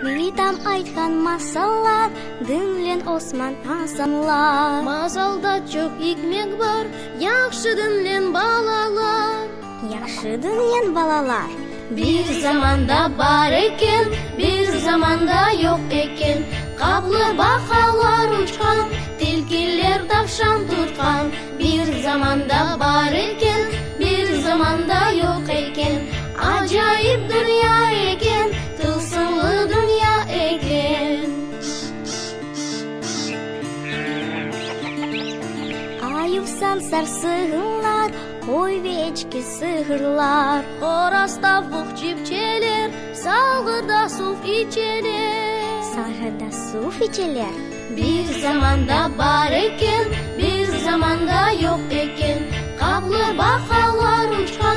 Бейтам айтқан масалар, дінлен осман асанлар. Масалда çok икмек бар, яхшы дінлен балалар. Яхшы дінлен балалар. Bir zamanda бар екен, bir zamanda yok екен. Қаблы бақалар ұшқан, tilkiler tavşan tutқан. Bir zamanda бар екен, bir zamanda yok екен. Acayip dünya екен, tılsımlı dünya екен. Аюсан сарсығылар, қой вечки сығырлар. Қораста бұқ чепчелер, салғырда суф ичелер. Sarıda suf içiler. Bir zamanda бар екен, bir zamanda yok екен. Қаблы бақалар ұшқан,